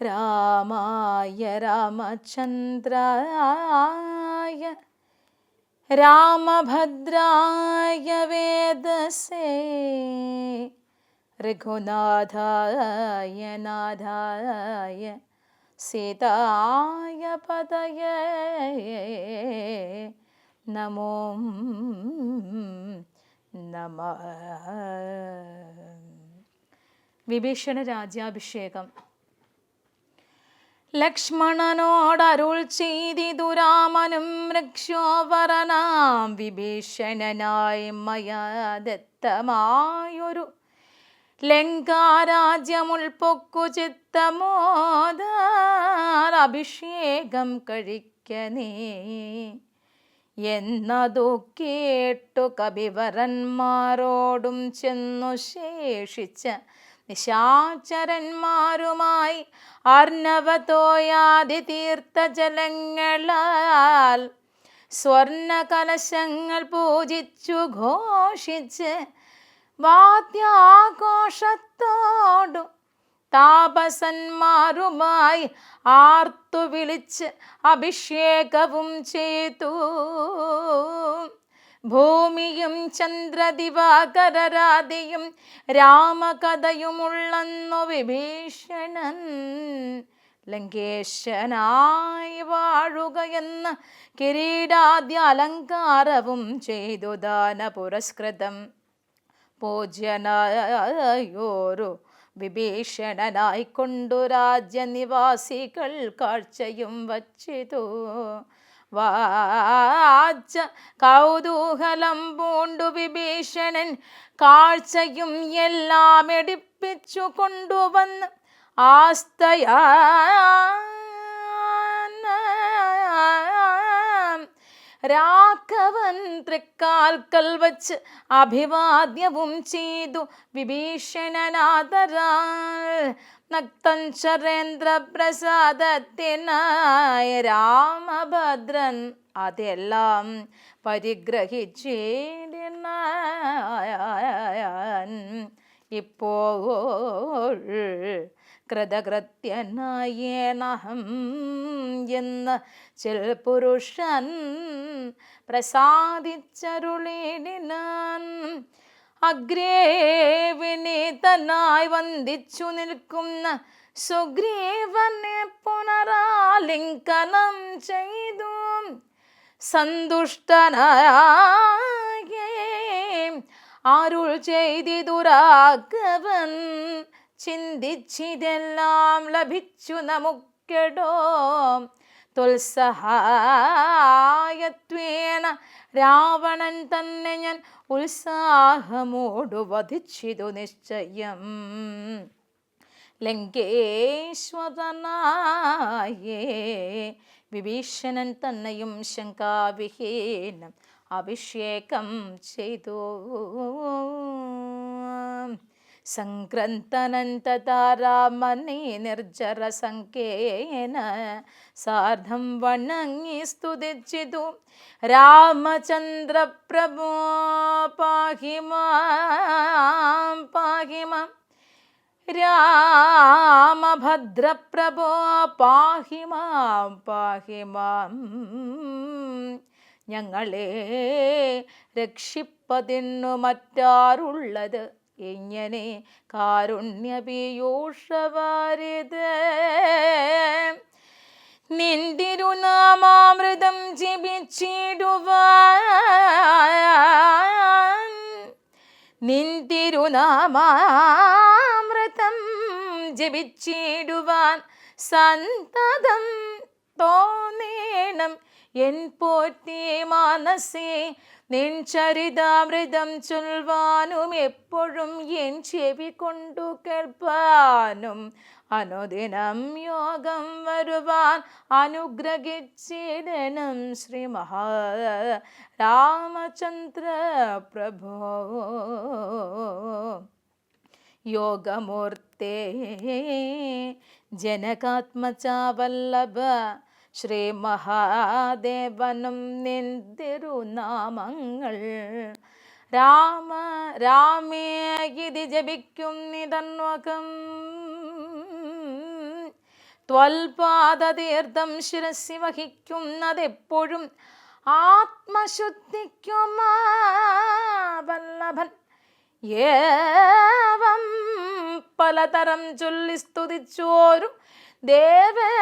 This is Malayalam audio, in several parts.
രാമായ രാമചന്ദ്രായ രാമഭദ്രായ വേദസേ രഘുനാഥായ നാഥായ സീതായ പതയേ നമോ നമഃ. വിഭീഷണ രാജ്യാഭിഷേകം. ലക്ഷ്മണനോടരുൾ ചെയ്തിതു രാമനും രക്ഷോവരനാം വിഭീഷണനായി മയാ ദത്തമായൊരു ലങ്കാരാജ്യമുൾപ്പൊക്കു ചിത്തമോദാൽ അഭിഷേകം കഴിക്കനേ എന്നതു കേട്ടു കപിവരന്മാരോടും ചെന്നു ശേഷിച്ച നിശാചരന്മാരുമായി അർണവതോയാദി തീർത്ഥജലങ്ങളാൽ സ്വർണ കലശങ്ങൾ പൂജിച്ചു ഘോഷിച്ച് വാദ്യാഘോഷത്തോടു താപസന്മാരുമായി ആർത്തു വിളിച്ച് അഭിഷേകവും ചെയ്തു. ഭൂമിയും ചന്ദ്രദിവാകരരാതിയും രാമകഥയുമുള്ളന്നു വിഭീഷണൻ ലങ്കേശനായി വാഴുകയെന്ന കിരീടാദ്യ അലങ്കാരവും ചെയ്തു ദാന പുരസ്കൃതം പൂജ്യനായോരു വിഭീഷണനായിക്കൊണ്ടു രാജ്യനിവാസികൾ കാഴ്ചയും വച്ചിതു. വാച്ച കൗതൂഹലം പൂണ്ടു വിഭീഷണൻ കാഴ്ചയും എല്ലാം എടുപ്പിച്ചു കൊണ്ടുവന്ന് ആസ്തയാ രാഘവൻ തൃക്കാൽക്കൽ വച്ച് അഭിവാദ്യവും ചെയ്തു. വിഭീഷണനാദരാൽ നക്തഞ്ചരേന്ദ്ര പ്രസാദത്തിനായ രാമഭദ്രൻ അതെല്ലാം പരിഗ്രഹിച്ചിടിനാൻ. ഇപ്പോൾ കൃതകൃത്യനായേനഹം എന്ന ചിൽപുരുഷൻ പ്രസാദിച്ചരുളിനാൻ. അഗ്രേ വിനീതനായി വന്ദിച്ചു നിൽക്കുന്ന സുഗ്രീവനെ പുനരാലിംഗനം ചെയ്തു സന്തുഷ്ടനായ അരുൾ ചെയ്തിതു രാഘവൻ. ചിന്തിച്ചിതെല്ലാം ലഭിച്ചു നമുക്കെടോ തുൽസഹായത്വേന രാവണൻ തന്നെ ഞാൻ ഉത്സാഹമോടു വധിച്ചിതു നിശ്ചയം. ലങ്കേശ്വരനായേ വിഭീഷണൻ തന്നെയും ശങ്കാവിഹീനം അഭിഷേകം ചെയ്തു. സംക്രന്തനന്തതാരാമനെ നിർജര സംഖ്യേന സാർദ്ധം വണങ്ങി സ്തുതിച്ചിതു. രാമചന്ദ്ര പ്രഭോ പാഹിമാം പാഹിമാം രാമഭദ്ര പ്രഭോ പാഹിമാം പാഹിമാം. ഞങ്ങളെ രക്ഷിപ്പതിന്നു മറ്റാരുള്ളത് ഇങ്ങനെ കാരുണ്യപീയൂഷവാരിത്. നിന്തിരുനാമാമൃതം ജപിച്ചിടുവാൻ നിന്തിരുനാമാമൃതം ജപിച്ചിടുവാൻ സന്തതം തോന്നേണം എൻ പോറ്റി മനസ്സേ. നിൻ ചരിതാമൃതം ചൊൽവാനും എപ്പോഴും എൻ ചെവി കൊണ്ടു കേൾപ്പാനും അനുദിനം യോഗം വരുവാൻ അനുഗ്രഹിച്ചിടണം ശ്രീ രാമചന്ദ്ര പ്രഭോ. യോഗമൂർത്തേ ജനകാത്മജാവല്ലഭ ശ്രീ മഹാദേവനും നിന്തിരുനാമങ്ങൾ രാമ രാമേ ഗിതി ജപിക്കും നിതന്വകം ത്വൽപാദതീർത്ഥം ശിരസി വഹിക്കുന്നതെപ്പോഴും ആത്മശുദ്ധിക്കുമാ വല്ലഭൻ. ഏവം പലതരം ചൊല്ലി സ്തുതിച്ചോരു ദേവേന്ദ്രനോട്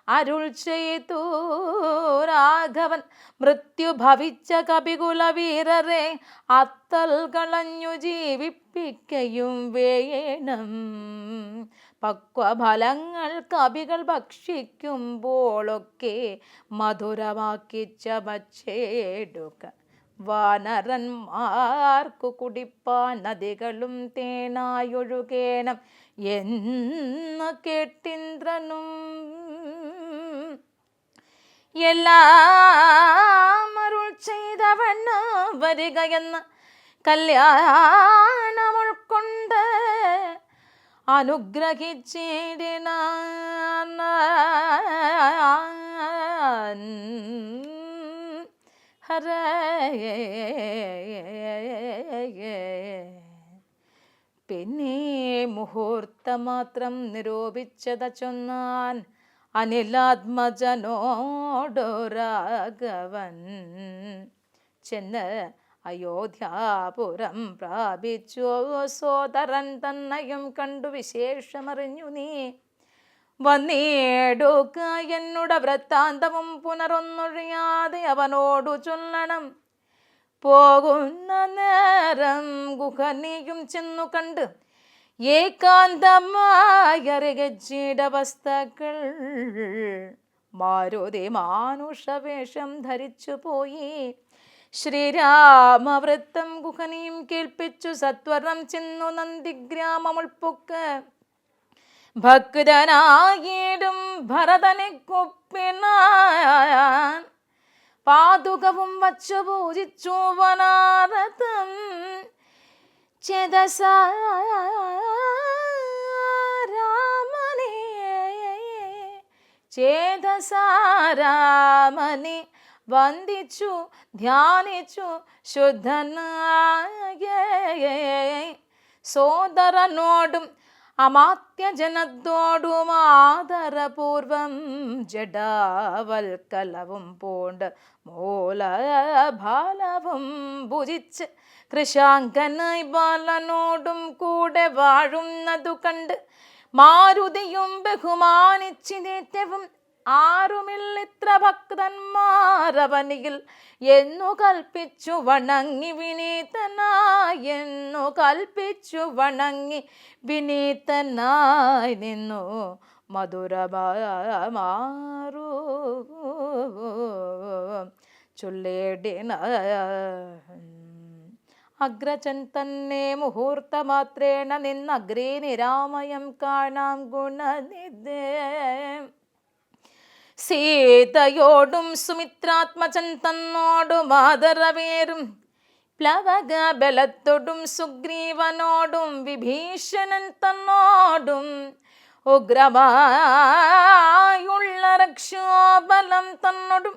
അരുൾ ചെയ്തു രാഘവൻ, മൃത്യു ഭവിച്ച കപികുല വീരരെ അത്തൽ കളഞ്ഞു ജീവിപ്പിക്കയും വേണം. പക്വഫലങ്ങൾ കവികൾ ഭക്ഷിക്കുമ്പോഴൊക്കെ മധുരമാക്കി ചവച്ചേടുക. വാനരന്മാർക്കു കുടിപ്പാൻ നദികളും തേനായൊഴുകേണം എന്ന് കേട്ടിന്ദ്രനും. എല്ലാം അരുൾ ചെയ്തവണ്ണ് വരികയെന്ന് കല്യാണം ഉൾക്കൊണ്ട് അനുഗ്രഹിച്ചിടിന. പിന്നെ മുഹൂർത്തമാത്രം നിരൂപിച്ചത ചൊന്നാൻ അനിലാത്മജനോടു രാഘവൻ. ചെന്ന് അയോധ്യാപുരം പ്രാപിച്ചു സോദരൻ തന്നെയും കണ്ടു വിശേഷമറിഞ്ഞു നീ വന്നേടുക. എന്നുടെ വൃത്താന്തവും പുനരൊന്നൊഴിയാതെ അവനോടു ചൊല്ലണം. പോകുന്ന നേരം ഗുഹനിയും ചെന്നു കണ്ട് ഏകാന്തമായറികച്ചിടവസ്തകൾ. മാരുതി മാനുഷവേഷം ധരിച്ചു പോയി. ശ്രീരാമവൃത്തം ഗുഹനിയും കേൾപ്പിച്ചു സത്വരം ചെന്നു നന്ദിഗ്രാമമുൾപ്പൊക്ക്. ഭക്തനായിടും ഭരതനെ കൊപ്പിനാൻ പാതുകവും വച്ചു പൂജിച്ചു വനാരതം. ചേതസാരാമനെ വന്ദിച്ചു ധ്യാനിച്ചു ശുദ്ധനായ സോദരനോടും അമാത്യജനത്തോടും ആദരപൂർവം ജഡാവൽക്കലവും പൂണ്ട് മൂലഭാലവും ഭുജിച്ച് കൃശാങ്കനായി ബാലനോടും കൂടെ വാഴുന്നതു കണ്ട് മാരുതിയും ബഹുമാനിച്ചിനേറ്റവും. ആരുമില്ലിത്ര ഭക്തന്മാരവനിയിൽ എന്നു കൽപ്പിച്ചു വണങ്ങി വിനീതനായി. എന്നു കൽപ്പിച്ചു വണങ്ങി വിനീതനായി നിന്നു മധുരമാരു ചൊല്ലേടിന. അഗ്രജൻ തന്നെ മുഹൂർത്തമാത്രേണ നിന്നഗ്രേ നിരാമയം കാണാം ഗുണനിധേ. സീതയോടും സുമിത്രാത്മജൻ തന്നോടും ആദരവേറും പ്ലവക ബലത്തോടും സുഗ്രീവനോടും വിഭീഷണൻ തന്നോടും ഉഗ്രമായുള്ള രക്ഷോബലം തന്നോടും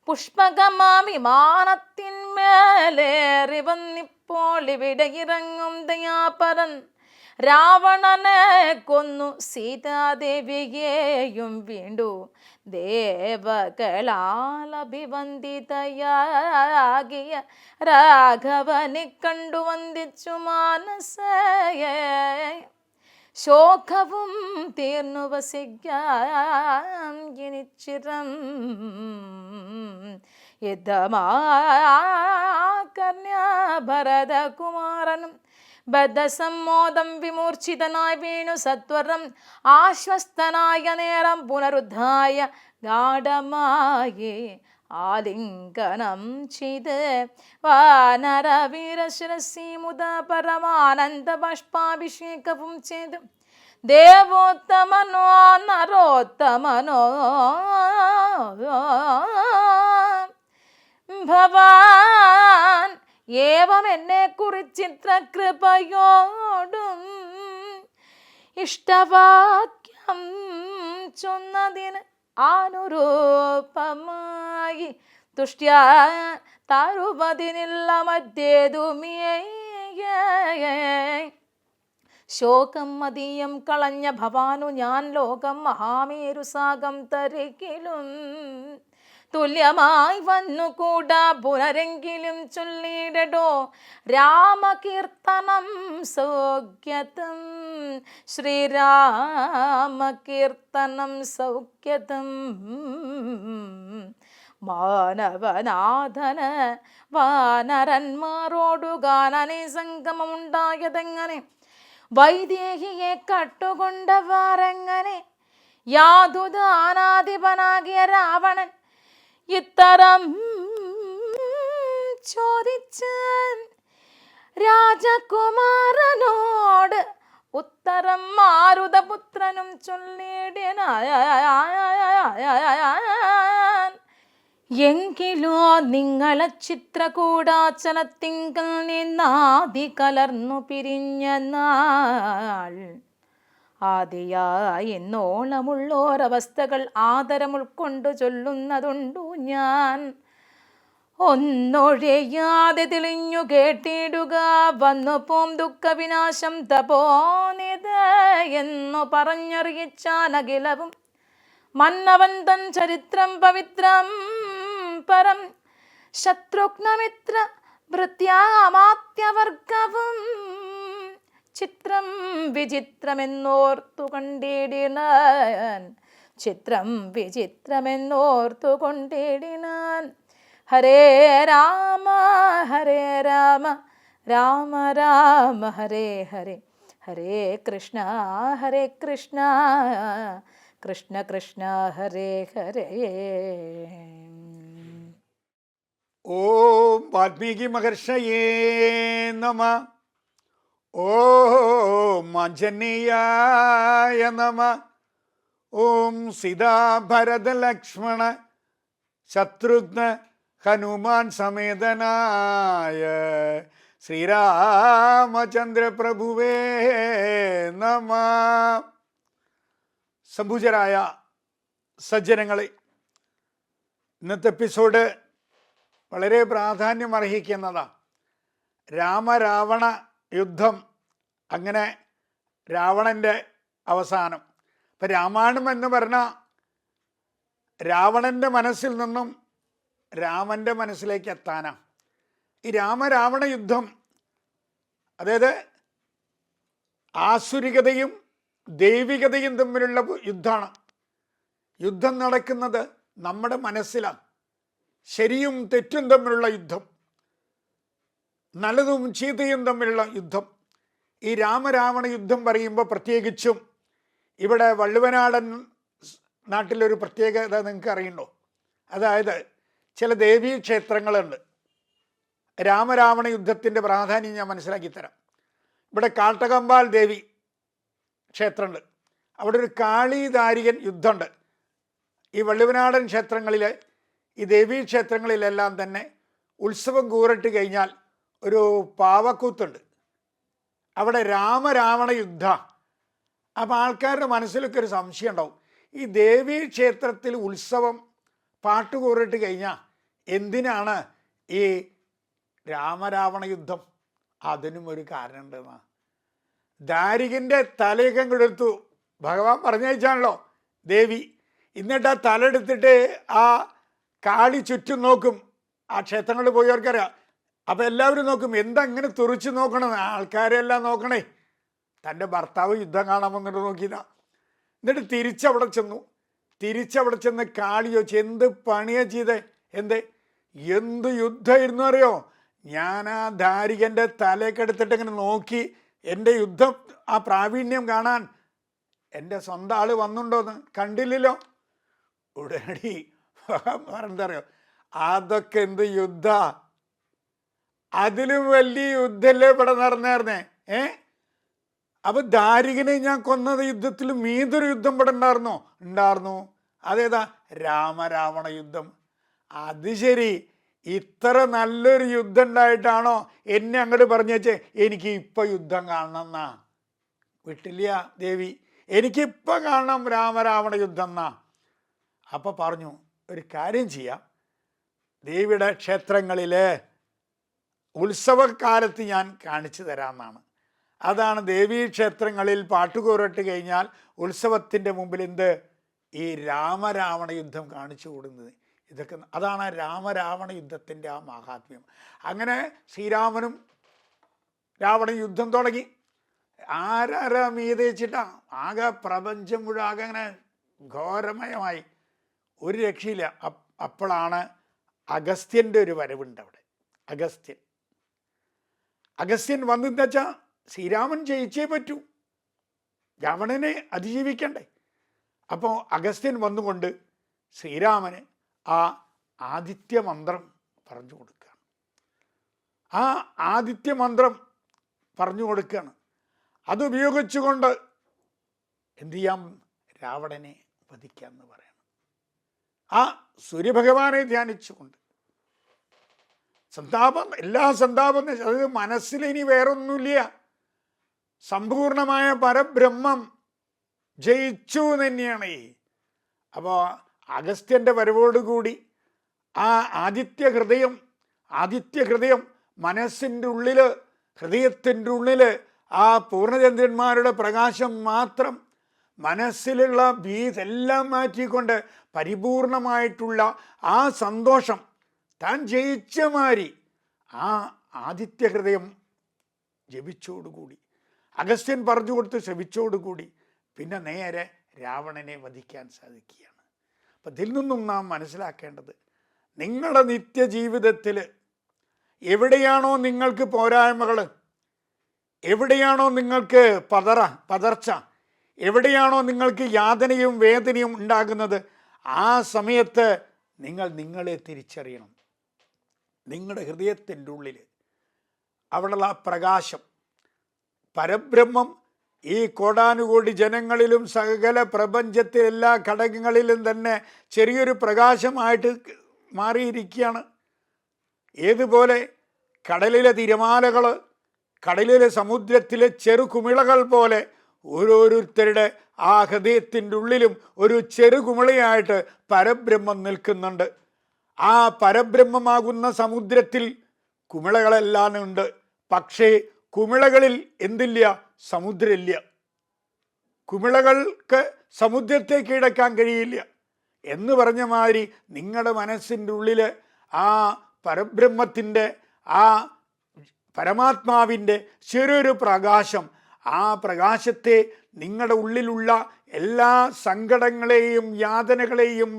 പുഷ്പകമാ വിമാനത്തിന്മേലേറി വന്നിപ്പോൾ ഇവിടെ ഇറങ്ങും ദയാപരൻ. രാവണനെ കൊന്നു സീതാദേവിയെയും വീണ്ടു ദേവകളാൽ അഭിവന്ദിതയാകിയ രാഘവനെ കണ്ടു വന്ദിച്ചു മാനസയെ. ശോകവും തീർന്നു വസിക്കാം ജനിച്ചിരം. യുദ്ധമാകർണ്യ ഭരതകുമാരനും ബദ്ധസമ്മോദം വിമൂർച്ഛിതനായി വീണു സത്വരം ആശ്വസ്തനായ നേരം പുനരുദ്ധായ ഗാഢമായി ആലിംഗനം ചെയ്ത് വാനരവീരശിരസി മുത പരമാനന്ദ ബാഷ്പാഭിഷേകവും ചെയ്ത് ദേവോത്തമനോ നരോത്തമനോ ഭവാൻ ഏവം എന്നെ കുറിച്ചിത്ര കൃപയോടും ഇഷ്ടവാക്യം ചൊന്നതിന് അനുരൂപമായി തുഷ്ട്യാ തരുപതിനില്ല മറ്റേതുമേ. ശോകം മതീയം കളഞ്ഞ ഭവാനു ഞാൻ ലോകം മഹാമേരുസാഗം തരികിലും തുല്യമായി വന്നുകൂടാ പുനരെങ്കിലും ചൊല്ലിടടോ രാമകീർത്തനം സൗഖ്യതം ശ്രീരാമകീർത്തനം സൗഖ്യതം. മാനവനാഥന് വാനരന്മാരോടു ഗാനനെ സംഗമമുണ്ടായതെങ്ങനെ, വൈദേഹിയെ കട്ടുകൊണ്ടവാരെങ്ങനെ, യാതുദാനാധിപനാകിയ രാവണൻ ഇത്തരം ചോദിച്ച് രാജകുമാരനോട് ഉത്തരം മാരുതപുത്രനും ചൊല്ലിടിന. എങ്കിലോ നിങ്ങളെ ചിത്രകൂടാചലത്തിങ്കൽ നിന്നാദി കലർന്നു പിരിഞ്ഞ നാൾ ആദിയായി എന്നോളമുള്ളോരവസ്ഥകൾ ആദരം ഉൾക്കൊണ്ടു ചൊല്ലുന്നതുണ്ടു ഞാൻ. ഒന്നൊഴിയാതെ തെളിഞ്ഞു കേട്ടിടുക വന്നു പോം ദുഃഖവിനാശം തപോനിത് എന്നു പറഞ്ഞറിയിച്ചാനകിലവും മന്നവൻ തൻ ചരിത്രം പവിത്രം പരം ശത്രുഘ്നമിത്ര ഭൃത്യാമാത്യവർഗവും ചിത്രം വിചിത്രമെന്നോർത്തു കൊണ്ടിടിനാൻ. ചിത്രം വിചിത്രമെന്നോർത്തു കൊണ്ടിടിനാൻ. ഹരേ രാമ ഹരേ രാമ രാമ രാമ ഹരേ ഹരേ, ഹരേ കൃഷ്ണ കൃഷ്ണ കൃഷ്ണ ഹരേ ഹരേ. ഓം വാൽമീകി മഹർഷയേ നമഃ. ഓം ആഞ്ജനേയായ നമഃ. ഓം സീതാ ഭരത ലക്ഷ്മണ ശത്രുഘ്ന ഹനുമാൻ സമേതനായ ശ്രീരാമചന്ദ്ര പ്രഭുവേ നമഃ. സംഭൂജരായ സജ്ജനങ്ങളെ, ഇന്നത്തെ എപ്പിസോഡ് വളരെ പ്രാധാന്യം അർഹിക്കുന്നതാണ്. രാമരാവണ യുദ്ധം, അങ്ങനെ രാവണൻ്റെ അവസാനം. ഇപ്പം രാമായണം എന്ന് പറഞ്ഞാൽ രാവണൻ്റെ മനസ്സിൽ നിന്നും രാമൻ്റെ മനസ്സിലേക്ക് എത്താനാണ്. ഈ രാമരാവണ യുദ്ധം, അതായത് ആസുരികതയും ദൈവികതയും തമ്മിലുള്ള യുദ്ധമാണ്. യുദ്ധം നടക്കുന്നത് നമ്മുടെ മനസ്സിലാണ്. ശരിയും തെറ്റും തമ്മിലുള്ള യുദ്ധം, നല്ലതും ചീത്തയും തമ്മിലുള്ള യുദ്ധം. ഈ രാമരാവണ യുദ്ധം പറയുമ്പോൾ പ്രത്യേകിച്ചും ഇവിടെ വള്ളുവനാടൻ നാട്ടിലൊരു പ്രത്യേകത നിങ്ങൾക്ക് അറിയണ്ടോ? അതായത് ചില ദേവീ ക്ഷേത്രങ്ങളുണ്ട്. രാമരാവണ യുദ്ധത്തിൻ്റെ പ്രാധാന്യം ഞാൻ മനസ്സിലാക്കി തരാം. ഇവിടെ കാട്ടകമ്പാൽ ദേവി ക്ഷേത്രമുണ്ട്. അവിടെ ഒരു കാളിദാരികൻ യുദ്ധമുണ്ട്. ഈ വള്ളുവനാടൻ ക്ഷേത്രങ്ങളിലെ ഈ ദേവീ ക്ഷേത്രങ്ങളിലെല്ലാം തന്നെ ഉത്സവം കൂറിട്ട് കഴിഞ്ഞാൽ ഒരു പാവക്കൂത്തുണ്ട്. അവിടെ രാമരാവണ യുദ്ധ. അപ്പം ആൾക്കാരുടെ മനസ്സിലൊക്കെ ഒരു സംശയം ഉണ്ടാവും, ഈ ദേവീ ക്ഷേത്രത്തിൽ ഉത്സവം പാട്ട് കൂറിട്ട് കഴിഞ്ഞാൽ എന്തിനാണ് ഈ രാമരാവണ യുദ്ധം? അതിനും ഒരു കാരണം ഉണ്ടെന്നാ. ദാരികൻ്റെ തലയൊക്കെ എടുത്തു ഭഗവാൻ പറഞ്ഞയച്ചാണല്ലോ ദേവി. എന്നിട്ട് ആ തല എടുത്തിട്ട് ആ കാളി ചുറ്റും നോക്കും. ആ ക്ഷേത്രങ്ങളിൽ പോയവർക്കറിയാം. അപ്പം എല്ലാവരും നോക്കും, എന്താ ഇങ്ങനെ തുറിച്ച് നോക്കണം? ആൾക്കാരെല്ലാം നോക്കണേ. തൻ്റെ ഭർത്താവ് യുദ്ധം കാണാമെന്നിട്ട് നോക്കിയതാ. എന്നിട്ട് തിരിച്ചവിടെ ചെന്ന് കാളി ചോദിച്ചു, എന്ത് പണിയാ ചെയ്തേ? എന്ത് യുദ്ധമായിരുന്നു അറിയോ? ഞാൻ ആ ദാരികൻ്റെ തലയൊക്കെ എടുത്തിട്ട് ഇങ്ങനെ നോക്കി, എൻ്റെ യുദ്ധം ആ പ്രാവീണ്യം കാണാൻ എൻ്റെ സ്വന്തം ആള് വന്നുണ്ടോന്ന് കണ്ടില്ലല്ലോ. ഉടനടി എന്താ അറിയോ, അതൊക്കെ എന്ത് യുദ്ധ, അതിലും വലിയ യുദ്ധല്ലേ ഇവിടെ നടന്നേർന്നേ. അപ്പൊ ദാരികനെ ഞാൻ കൊന്നത് യുദ്ധത്തിൽ മീതൊരു യുദ്ധം ഇവിടെ ഉണ്ടായിരുന്നു. അതേതാ? രാമരാവണ യുദ്ധം. അത് ശരി, ഇത്ര നല്ലൊരു യുദ്ധം ഉണ്ടായിട്ടാണോ എന്നെ അങ്ങോട്ട് പറഞ്ഞേച്ചേ എനിക്ക് ഇപ്പം യുദ്ധം കാണണം എന്നാ? വിട്ടില്ല ദേവി, എനിക്കിപ്പം കാണണം രാമരാവണ യുദ്ധം എന്നാ. അപ്പം പറഞ്ഞു, ഒരു കാര്യം ചെയ്യാം, ദേവിയുടെ ക്ഷേത്രങ്ങളിലെ ഉത്സവകാലത്ത് ഞാൻ കാണിച്ചു തരാമെന്നാണ്. അതാണ് ദേവീക്ഷേത്രങ്ങളിൽ പാട്ടുകൂറിട്ട് കഴിഞ്ഞാൽ ഉത്സവത്തിൻ്റെ മുമ്പിൽ എന്ത് ഈ രാമരാവണ യുദ്ധം കാണിച്ചു കൊടുക്കുന്നത്. ഇതൊക്കെ അതാണ് രാമരാവണ യുദ്ധത്തിൻ്റെ ആ മഹാത്മ്യം. അങ്ങനെ ശ്രീരാമനും രാവണ യുദ്ധം തുടങ്ങി. ആരാ മീതെ വെച്ചിട്ടാ ആകെ പ്രപഞ്ചം മുഴുവൻ ആകെ അങ്ങനെ ഘോരമയമായി, ഒരു രക്ഷയില്ല. അപ്പോഴാണ് അഗസ്ത്യൻ്റെ ഒരു വരവുണ്ട് അവിടെ. അഗസ്ത്യൻ വന്നെന്ന് വെച്ചാൽ ശ്രീരാമൻ ജയിച്ചേ പറ്റൂ, രാവണനെ അതിജീവിക്കണ്ടേ. അപ്പോൾ അഗസ്ത്യൻ വന്നുകൊണ്ട് ശ്രീരാമന് ആ ആദിത്യ മന്ത്രം പറഞ്ഞു കൊടുക്കുകയാണ്. ആ ആദിത്യ മന്ത്രം പറഞ്ഞു കൊടുക്കുകയാണ്. അതുപയോഗിച്ചുകൊണ്ട് എന്തു ചെയ്യാം, രാവണനെ വധിക്കാമെന്ന് പറയണം. ആ സൂര്യഭഗവാനെ ധ്യാനിച്ചുകൊണ്ട് സന്താപം, എല്ലാ സന്താപം, അതായത് മനസ്സിലിനി വേറൊന്നുമില്ല, സമ്പൂർണമായ പരബ്രഹ്മം ജയിച്ചു തന്നെയാണ്. അപ്പോൾ അഗസ്ത്യൻ്റെ വരവോടുകൂടി ആ ആദിത്യ ഹൃദയം മനസ്സിൻ്റെ ഉള്ളിൽ, ഹൃദയത്തിൻ്റെ ഉള്ളിൽ ആ പൂർണ്ണചന്ദ്രന്മാരുടെ പ്രകാശം മാത്രം, മനസ്സിലുള്ള ഭീതെല്ലാം മാറ്റിക്കൊണ്ട് പരിപൂർണമായിട്ടുള്ള ആ സന്തോഷം താൻ ജയിച്ച മാതിരി ആ ആദിത്യ ഹൃദയം ജപിച്ചോടുകൂടി, അഗസ്ത്യൻ പറഞ്ഞു കൊടുത്ത് ശ്രവിച്ചോടുകൂടി പിന്നെ നേരെ രാവണനെ വധിക്കാൻ സാധിക്കുകയാണ്. അപ്പം ഇതിൽ നിന്നും നാം മനസ്സിലാക്കേണ്ടത്, നിങ്ങളുടെ നിത്യജീവിതത്തിൽ എവിടെയാണോ നിങ്ങൾക്ക് പോരായ്മകൾ, എവിടെയാണോ നിങ്ങൾക്ക് പതർച്ച, എവിടെയാണോ നിങ്ങൾക്ക് യാതനയും വേദനയും ഉണ്ടാകുന്നത്, ആ സമയത്ത് നിങ്ങൾ നിങ്ങളെ തിരിച്ചറിയണം. നിങ്ങളുടെ ഹൃദയത്തിൻ്റെ ഉള്ളിൽ അവിടെയുള്ള പ്രകാശം, പരബ്രഹ്മം ഈ കോടാനുകോടി ജനങ്ങളിലും സകല പ്രപഞ്ചത്തെ എല്ലാ ഘടകങ്ങളിലും തന്നെ ചെറിയൊരു പ്രകാശമായിട്ട് മാറിയിരിക്കുകയാണ്. ഏതുപോലെ കടലിലെ തിരമാലകൾ, കടലിലെ സമുദ്രത്തിലെ ചെറുകുമിളകൾ പോലെ ഓരോരുത്തരുടെ ആ ഹൃദയത്തിൻ്റെ ഉള്ളിലും ഒരു ചെറുകുമിളയായിട്ട് പരബ്രഹ്മം നിൽക്കുന്നുണ്ട്. ആ പരബ്രഹ്മമാകുന്ന സമുദ്രത്തിൽ കുമിളകളെല്ലാം ഉണ്ട്. പക്ഷേ കുമിളകളിൽ എന്തില്ല, സമുദ്രമില്ല. കുമിളകൾക്ക് സമുദ്രത്തെ കീഴടക്കാൻ കഴിയില്ല എന്ന് പറഞ്ഞ മാതിരി നിങ്ങളുടെ മനസ്സിൻ്റെ ഉള്ളിൽ ആ പരബ്രഹ്മത്തിൻ്റെ, ആ പരമാത്മാവിൻ്റെ ചെറിയൊരു പ്രകാശം, ആ പ്രകാശത്തെ നിങ്ങളുടെ ഉള്ളിലുള്ള എല്ലാ സങ്കടങ്ങളെയും യാതനകളെയും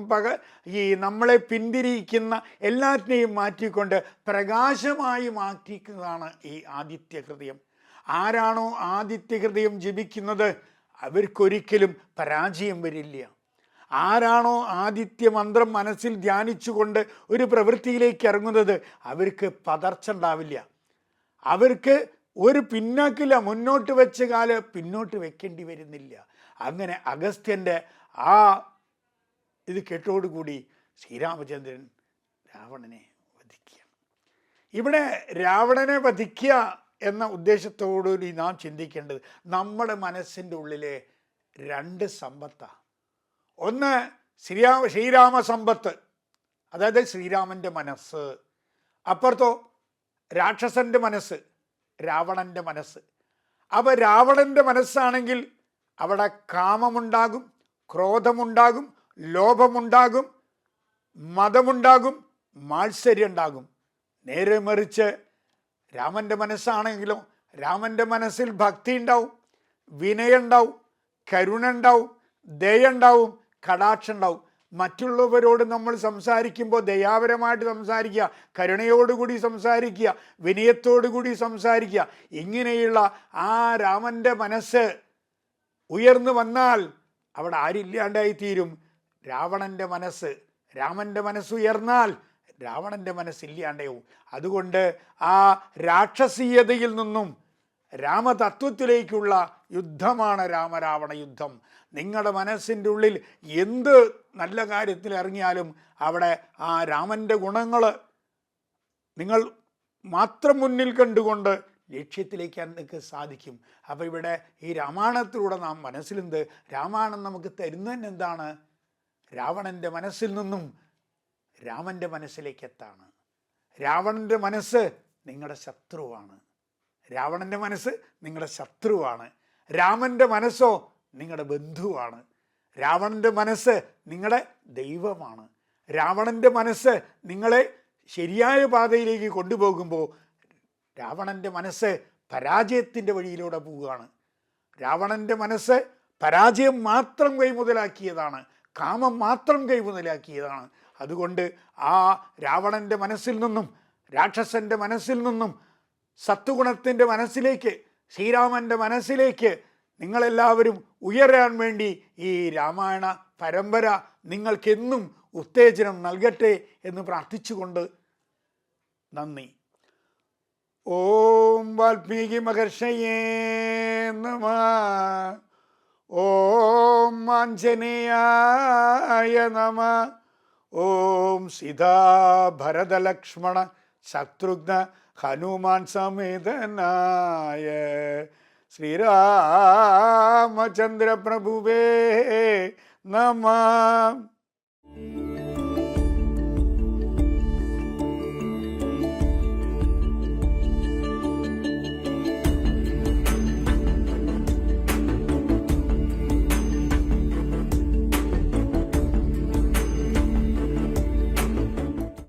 നമ്മളെ പിന്തിരിയിക്കുന്ന എല്ലാറ്റിനെയും മാറ്റിക്കൊണ്ട് പ്രകാശമായി മാറ്റിക്കുന്നതാണ് ഈ ആദിത്യ ഹൃദയം. ആരാണോ ആദിത്യ ഹൃദയം ജപിക്കുന്നത് അവർക്കൊരിക്കലും പരാജയം വരില്ല. ആരാണോ ആദിത്യ മന്ത്രം മനസ്സിൽ ധ്യാനിച്ചുകൊണ്ട് ഒരു പ്രവൃത്തിയിലേക്ക് ഇറങ്ങുന്നത് അവർക്ക് പതർച്ച ഉണ്ടാവില്ല. അവർക്ക് ഒരു പിന്നാക്കില്ല, മുന്നോട്ട് വെച്ച കാല് പിന്നോട്ട് വെക്കേണ്ടി വരുന്നില്ല. അങ്ങനെ അഗസ്ത്യൻ്റെ ആ ഇത് കേട്ടോടുകൂടി ശ്രീരാമചന്ദ്രൻ രാവണനെ വധിക്കുകയാണ്. ഇവിടെ രാവണനെ വധിക്കുക എന്ന ഉദ്ദേശത്തോടുകൂടി നാം ചിന്തിക്കേണ്ടത്, നമ്മുടെ മനസ്സിൻ്റെ ഉള്ളിലെ രണ്ട് സമ്പത്താണ്. ഒന്ന് ശ്രീരാമ സമ്പത്ത്, അതായത് ശ്രീരാമൻ്റെ മനസ്സ്. അപ്പുറത്തോ രാക്ഷസൻ്റെ മനസ്സ്, രാവണൻ്റെ മനസ്സ്. അപ്പോൾ രാവണൻ്റെ മനസ്സാണെങ്കിൽ അവിടെ കാമമുണ്ടാകും, ക്രോധമുണ്ടാകും, ലോഭമുണ്ടാകും, മതമുണ്ടാകും, മാത്സര്യം ഉണ്ടാകും. നേരെ മറിച്ച് രാമൻ്റെ മനസ്സാണെങ്കിലോ രാമൻ്റെ മനസ്സിൽ ഭക്തി ഉണ്ടാവും, വിനയം ഉണ്ടാവും, കരുണ ഉണ്ടാവും, ദയ ഉണ്ടാവും, കടാക്ഷം ഉണ്ടാവും. മറ്റുള്ളവരോട് നമ്മൾ സംസാരിക്കുമ്പോൾ ദയാപരമായിട്ട് സംസാരിക്കുക, കരുണയോടുകൂടി സംസാരിക്കുക, വിനയത്തോടുകൂടി സംസാരിക്കുക. ഇങ്ങനെയുള്ള ആ രാമൻ്റെ മനസ്സ് ഉയർന്നു വന്നാൽ അവിടെ ആരില്ലാണ്ടായിത്തീരും? രാവണൻ്റെ മനസ്സ്. രാമൻ്റെ മനസ്സ് ഉയർന്നാൽ രാവണൻ്റെ മനസ്സില്ലാണ്ടാവും. അതുകൊണ്ട് ആ രാക്ഷസീയതയിൽ നിന്നും രാമതത്വത്തിലേക്കുള്ള യുദ്ധമാണ് രാമരാവണ യുദ്ധം. നിങ്ങളുടെ മനസ്സിൻ്റെ ഉള്ളിൽ എന്ത് നല്ല കാര്യത്തിൽ ഇറങ്ങിയാലും അവിടെ ആ രാമൻ്റെ ഗുണങ്ങൾ നിങ്ങൾ മാത്രം മുന്നിൽ കണ്ടുകൊണ്ട് ലക്ഷ്യത്തിലേക്ക് നിങ്ങൾക്ക് സാധിക്കും. അപ്പോൾ ഇവിടെ ഈ രാമായണത്തിലൂടെ നാം മനസ്സിലെന്ത്, രാമായണം നമുക്ക് തരുന്നതന്നെ എന്താണ്? രാവണൻ്റെ മനസ്സിൽ നിന്നും രാമൻ്റെ മനസ്സിലേക്ക് എത്താണ്. രാവണൻ്റെ മനസ്സ് നിങ്ങളുടെ ശത്രുവാണ്, രാവണൻ്റെ മനസ്സ് നിങ്ങളുടെ ശത്രുവാണ്. രാമൻ്റെ മനസ്സോ നിങ്ങളുടെ ബന്ധുവാണ്. രാവണൻ്റെ മനസ്സ് നിങ്ങളുടെ ദൈവമാണ്. രാവണൻ്റെ മനസ്സ് നിങ്ങളെ ശരിയായ പാതയിലേക്ക് കൊണ്ടുപോകുമ്പോൾ രാവണൻ്റെ മനസ്സ് പരാജയത്തിൻ്റെ വഴിയിലൂടെ പോവുകയാണ്. രാവണൻ്റെ മനസ്സ് പരാജയം മാത്രം കൈമുതലാക്കിയതാണ്, കാമം മാത്രം കൈമുതലാക്കിയതാണ്. അതുകൊണ്ട് ആ രാവണൻ്റെ മനസ്സിൽ നിന്നും, രാക്ഷസൻ്റെ മനസ്സിൽ നിന്നും സത്വഗുണത്തിൻ്റെ മനസ്സിലേക്ക്, ശ്രീരാമൻ്റെ മനസ്സിലേക്ക് നിങ്ങളെല്ലാവരും ഉയരാൻ വേണ്ടി ഈ രാമായണ പരമ്പര നിങ്ങൾക്കെന്നും ഉത്തേജനം നൽകട്ടെ എന്ന് പ്രാർത്ഥിച്ചുകൊണ്ട് നന്ദി. ഓം വാൽമീകി മഹർഷയേ നമഃ. ഓം ആഞ്ജനേയായ നമഃ. ഓം സീതാ ഭരത ലക്ഷ്മണ ശത്രുഘ്ന ഹനുമാൻ സമേതനായ ശ്രീരാമചന്ദ്ര പ്രഭുവേ നമഃ.